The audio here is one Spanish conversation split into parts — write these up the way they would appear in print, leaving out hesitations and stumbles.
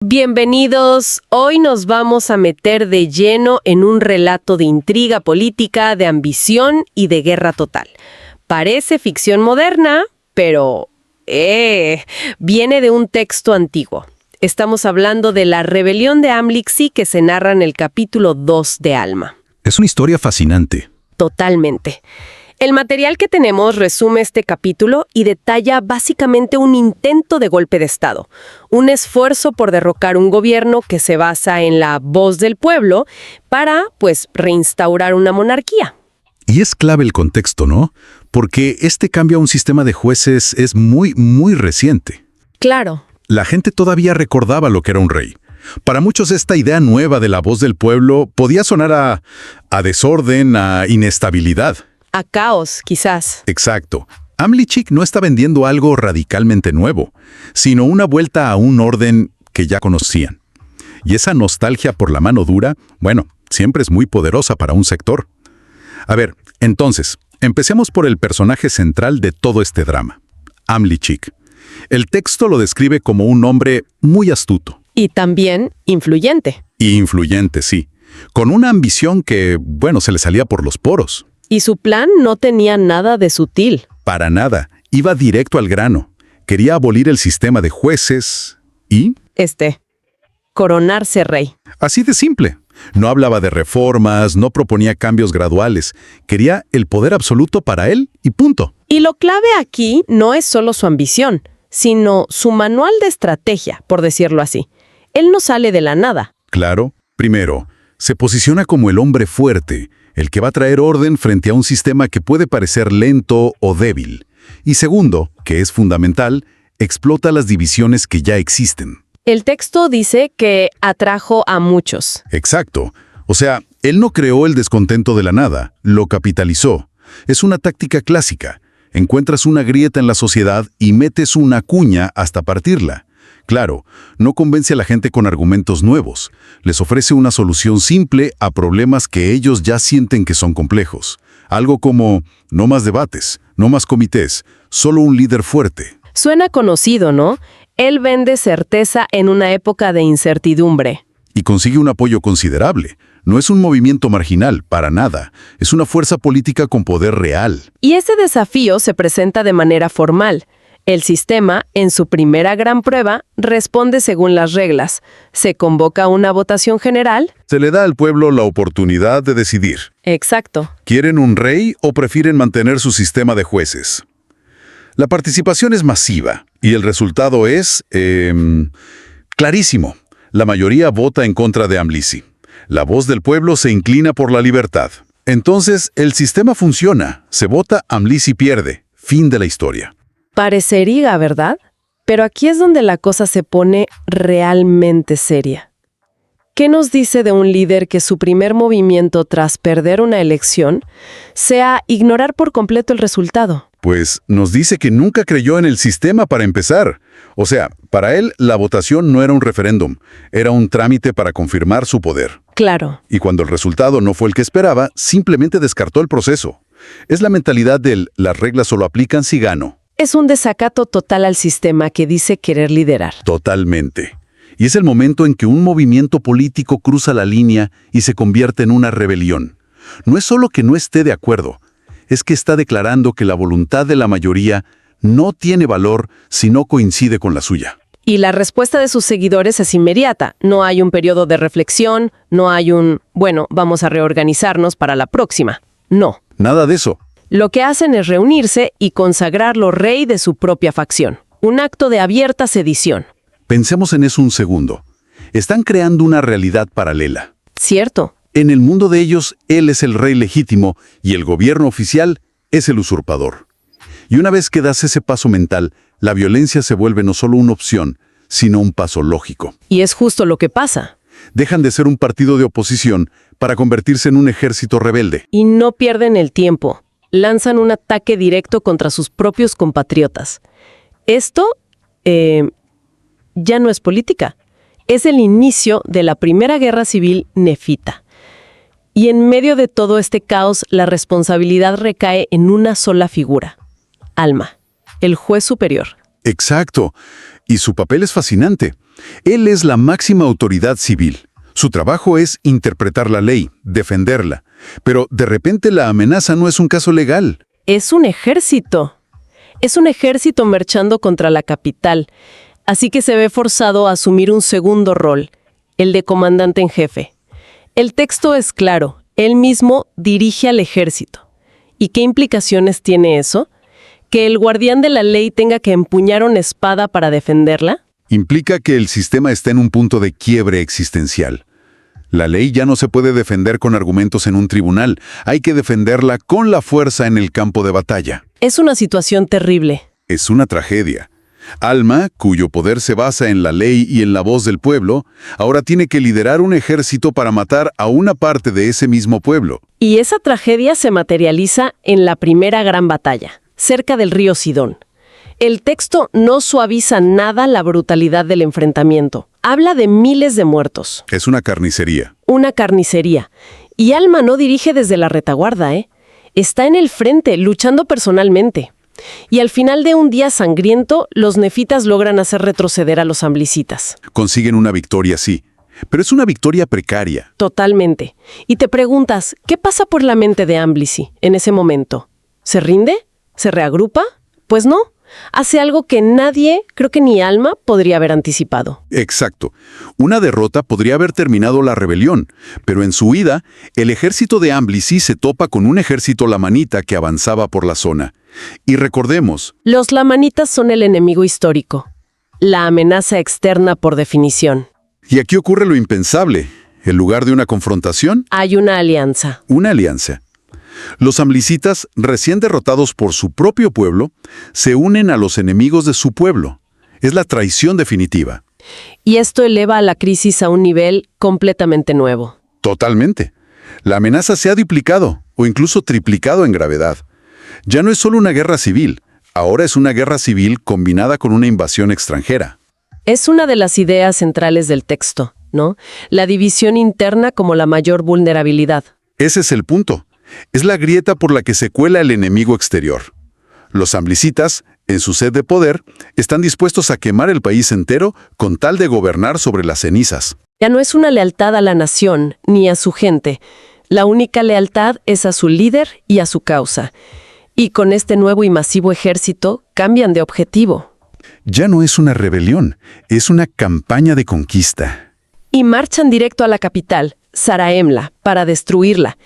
Bienvenidos, hoy nos vamos a meter de lleno en un relato de intriga política, de ambición y de guerra total. Parece ficción moderna, pero viene de un texto antiguo. Estamos hablando de la rebelión de Amlixi que se narra en el capítulo 2 de Alma. Es una historia fascinante. Totalmente. El material que tenemos resume este capítulo y detalla básicamente un intento de golpe de Estado, un esfuerzo por derrocar un gobierno que se basa en la voz del pueblo para, reinstaurar una monarquía. Y es clave el contexto, ¿no? Porque este cambio a un sistema de jueces es muy reciente. Claro. La gente todavía recordaba lo que era un rey. Para muchos esta idea nueva de la voz del pueblo podía sonar a desorden, a inestabilidad. A caos, quizás. Exacto. Amlichik no está vendiendo algo radicalmente nuevo, sino una vuelta a un orden que ya conocían. Y esa nostalgia por la mano dura, siempre es muy poderosa para un sector. A ver, entonces, empecemos por el personaje central de todo este drama, Amlichik. El texto lo describe como un hombre muy astuto. Y también influyente. Y influyente, sí. Con una ambición que, se le salía por los poros. Y su plan no tenía nada de sutil. Para nada. Iba directo al grano. Quería abolir el sistema de jueces y... coronarse rey. Así de simple. No hablaba de reformas, no proponía cambios graduales. Quería el poder absoluto para él y punto. Y lo clave aquí no es solo su ambición, sino su manual de estrategia, por decirlo así. Él no sale de la nada. Claro. Primero, se posiciona como el hombre fuerte, el que va a traer orden frente a un sistema que puede parecer lento o débil. Y segundo, que es fundamental, explota las divisiones que ya existen. El texto dice que atrajo a muchos. Exacto. O sea, él no creó el descontento de la nada, lo capitalizó. Es una táctica clásica. Encuentras una grieta en la sociedad y metes una cuña hasta partirla. Claro, no convence a la gente con argumentos nuevos. Les ofrece una solución simple a problemas que ellos ya sienten que son complejos. Algo como, no más debates, no más comités, solo un líder fuerte. Suena conocido, ¿no? Él vende certeza en una época de incertidumbre. Y consigue un apoyo considerable. No es un movimiento marginal, para nada. Es una fuerza política con poder real. Y ese desafío se presenta de manera formal. El sistema, en su primera gran prueba, responde según las reglas. Se convoca una votación general. Se le da al pueblo la oportunidad de decidir. Exacto. ¿Quieren un rey o prefieren mantener su sistema de jueces? La participación es masiva y el resultado es clarísimo. La mayoría vota en contra de Amlixi. La voz del pueblo se inclina por la libertad. Entonces, el sistema funciona. Se vota, Amlixi pierde. Fin de la historia. Parecería, ¿verdad? Pero aquí es donde la cosa se pone realmente seria. ¿Qué nos dice de un líder que su primer movimiento tras perder una elección sea ignorar por completo el resultado? Pues nos dice que nunca creyó en el sistema para empezar. O sea, para él la votación no era un referéndum, era un trámite para confirmar su poder. Claro. Y cuando el resultado no fue el que esperaba, simplemente descartó el proceso. Es la mentalidad del las reglas solo aplican si gano. Es un desacato total al sistema que dice querer liderar. Totalmente. Y es el momento en que un movimiento político cruza la línea y se convierte en una rebelión. No es solo que no esté de acuerdo, es que está declarando que la voluntad de la mayoría no tiene valor si no coincide con la suya. Y la respuesta de sus seguidores es inmediata. No hay un periodo de reflexión, no hay vamos a reorganizarnos para la próxima. No. Nada de eso. Lo que hacen es reunirse y consagrarlo rey de su propia facción. Un acto de abierta sedición. Pensemos en eso un segundo. Están creando una realidad paralela. Cierto. En el mundo de ellos, él es el rey legítimo y el gobierno oficial es el usurpador. Y una vez que das ese paso mental, la violencia se vuelve no solo una opción, sino un paso lógico. Y es justo lo que pasa. Dejan de ser un partido de oposición para convertirse en un ejército rebelde. Y no pierden el tiempo. Lanzan un ataque directo contra sus propios compatriotas. Esto ya no es política. Es el inicio de la primera guerra civil nefita. Y en medio de todo este caos, la responsabilidad recae en una sola figura. Alma, el juez superior. Exacto. Y su papel es fascinante. Él es la máxima autoridad civil. Su trabajo es interpretar la ley, defenderla. Pero de repente la amenaza no es un caso legal. Es un ejército. Es un ejército marchando contra la capital. Así que se ve forzado a asumir un segundo rol, el de comandante en jefe. El texto es claro. Él mismo dirige al ejército. ¿Y qué implicaciones tiene eso? ¿Que el guardián de la ley tenga que empuñar una espada para defenderla? Implica que el sistema está en un punto de quiebre existencial. La ley ya no se puede defender con argumentos en un tribunal. Hay que defenderla con la fuerza en el campo de batalla. Es una situación terrible. Es una tragedia. Alma, cuyo poder se basa en la ley y en la voz del pueblo, ahora tiene que liderar un ejército para matar a una parte de ese mismo pueblo. Y esa tragedia se materializa en la primera gran batalla, cerca del río Sidón. El texto no suaviza nada la brutalidad del enfrentamiento. Habla de miles de muertos. Es una carnicería. Una carnicería. Y Alma no dirige desde la retaguarda, ¿eh? Está en el frente, luchando personalmente. Y al final de un día sangriento, los nefitas logran hacer retroceder a los amlicitas. Consiguen una victoria, sí. Pero es una victoria precaria. Totalmente. Y te preguntas, ¿qué pasa por la mente de Amblici en ese momento? ¿Se rinde? ¿Se reagrupa? Pues no. Hace algo que nadie, creo que ni Alma, podría haber anticipado. Exacto. Una derrota podría haber terminado la rebelión, pero en su huida, el ejército de Amblici se topa con un ejército lamanita que avanzaba por la zona. Y recordemos, los lamanitas son el enemigo histórico, la amenaza externa por definición. y aquí ocurre lo impensable. En lugar de una confrontación, Hay una alianza. una alianza. Los amlicitas, recién derrotados por su propio pueblo, se unen a los enemigos de su pueblo. Es la traición definitiva. Y esto eleva a la crisis a un nivel completamente nuevo. Totalmente. La amenaza se ha duplicado o incluso triplicado en gravedad. Ya no es solo una guerra civil, ahora es una guerra civil combinada con una invasión extranjera. Es una de las ideas centrales del texto, ¿no? La división interna como la mayor vulnerabilidad. Ese es el punto. Es la grieta por la que se cuela el enemigo exterior. Los amlicitas, en su sed de poder, están dispuestos a quemar el país entero con tal de gobernar sobre las cenizas. Ya no es una lealtad a la nación ni a su gente. La única lealtad es a su líder y a su causa. Y con este nuevo y masivo ejército cambian de objetivo. Ya no es una rebelión, es una campaña de conquista. Y marchan directo a la capital, Saraemla, para destruirla.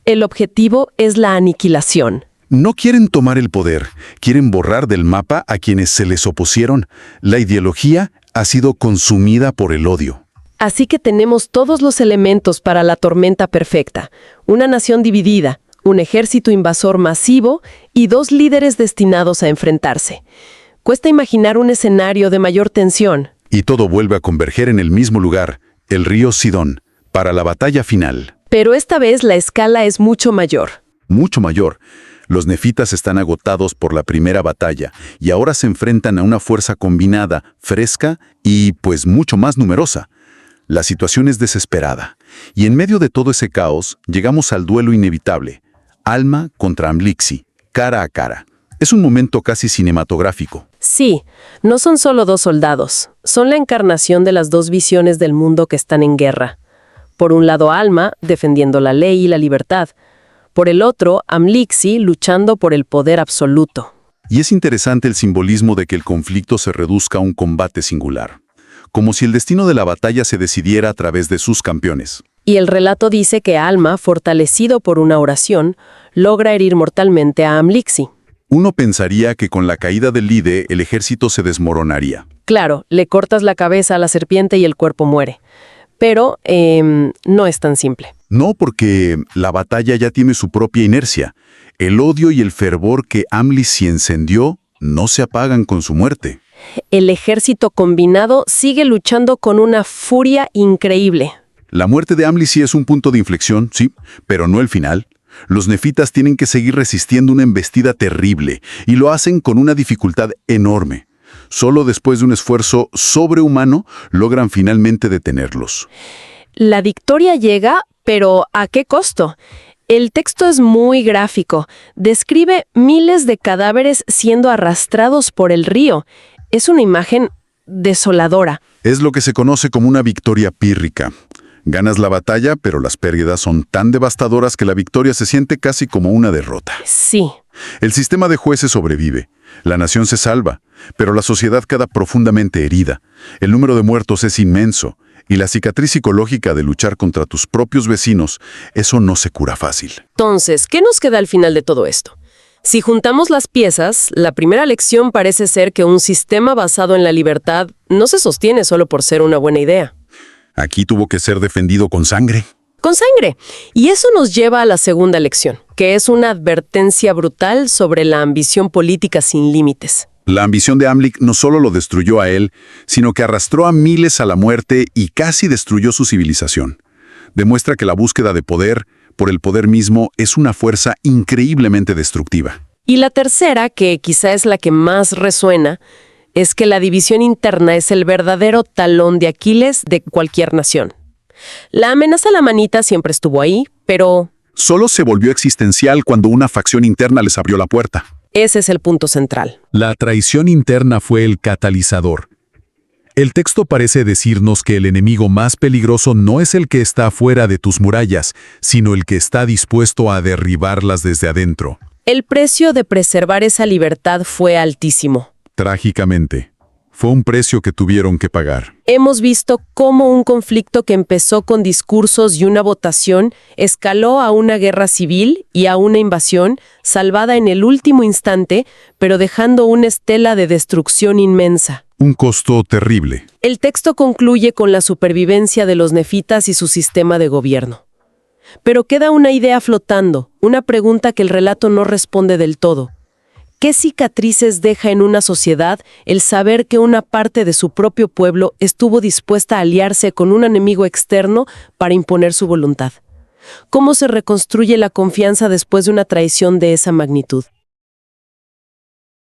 El objetivo es la aniquilación. No quieren tomar el poder, quieren borrar del mapa a quienes se les opusieron. La ideología ha sido consumida por el odio. Así que tenemos todos los elementos para la tormenta perfecta. Una nación dividida, un ejército invasor masivo y dos líderes destinados a enfrentarse. Cuesta imaginar un escenario de mayor tensión. Y todo vuelve a converger en el mismo lugar, el río Sidón, para la batalla final. Pero esta vez la escala es mucho mayor. Mucho mayor. Los nefitas están agotados por la primera batalla y ahora se enfrentan a una fuerza combinada, fresca y, pues, mucho más numerosa. La situación es desesperada. Y en medio de todo ese caos, llegamos al duelo inevitable. Alma contra Amlixi, cara a cara. Es un momento casi cinematográfico. Sí, no son solo dos soldados. Son la encarnación de las dos visiones del mundo que están en guerra. Por un lado Alma, defendiendo la ley y la libertad. Por el otro, Amlixi, luchando por el poder absoluto. Y es interesante el simbolismo de que el conflicto se reduzca a un combate singular. Como si el destino de la batalla se decidiera a través de sus campeones. Y el relato dice que Alma, fortalecido por una oración, logra herir mortalmente a Amlixi. Uno pensaría que con la caída del Lide el ejército se desmoronaría. Claro, le cortas la cabeza a la serpiente y el cuerpo muere. Pero no es tan simple. No, porque la batalla ya tiene su propia inercia. El odio y el fervor que Amlixi encendió no se apagan con su muerte. El ejército combinado sigue luchando con una furia increíble. La muerte de Amlixi es un punto de inflexión, sí, pero no el final. Los nefitas tienen que seguir resistiendo una embestida terrible, y lo hacen con una dificultad enorme. Solo después de un esfuerzo sobrehumano logran finalmente detenerlos. La victoria llega, pero ¿a qué costo? El texto es muy gráfico. Describe miles de cadáveres siendo arrastrados por el río. Es una imagen desoladora. Es lo que se conoce como una victoria pírrica. Ganas la batalla, pero las pérdidas son tan devastadoras que la victoria se siente casi como una derrota. Sí. El sistema de jueces sobrevive, la nación se salva, pero la sociedad queda profundamente herida. El número de muertos es inmenso, y la cicatriz psicológica de luchar contra tus propios vecinos, eso no se cura fácil. Entonces, ¿qué nos queda al final de todo esto? Si juntamos las piezas, la primera lección parece ser que un sistema basado en la libertad no se sostiene solo por ser una buena idea. Aquí tuvo que ser defendido con sangre. Con sangre. Y eso nos lleva a la segunda lección, que es una advertencia brutal sobre la ambición política sin límites. La ambición de Amlik no solo lo destruyó a él, sino que arrastró a miles a la muerte y casi destruyó su civilización. Demuestra que la búsqueda de poder, por el poder mismo, es una fuerza increíblemente destructiva. Y la tercera, que quizá es la que más resuena, es que la división interna es el verdadero talón de Aquiles de cualquier nación. La amenaza a la manita siempre estuvo ahí, pero Solo se volvió existencial cuando una facción interna les abrió la puerta. ese es el punto central. La traición interna fue el catalizador. El texto parece decirnos que el enemigo más peligroso no es el que está fuera de tus murallas, sino el que está dispuesto a derribarlas desde adentro. El precio de preservar esa libertad fue altísimo. Trágicamente, fue un precio que tuvieron que pagar. Hemos visto cómo un conflicto que empezó con discursos y una votación escaló a una guerra civil y a una invasión, salvada en el último instante, pero dejando una estela de destrucción inmensa. Un costo terrible. El texto concluye con la supervivencia de los nefitas y su sistema de gobierno. Pero queda una idea flotando, una pregunta que el relato no responde del todo. ¿Qué cicatrices deja en una sociedad el saber que una parte de su propio pueblo estuvo dispuesta a aliarse con un enemigo externo para imponer su voluntad? ¿Cómo se reconstruye la confianza después de una traición de esa magnitud?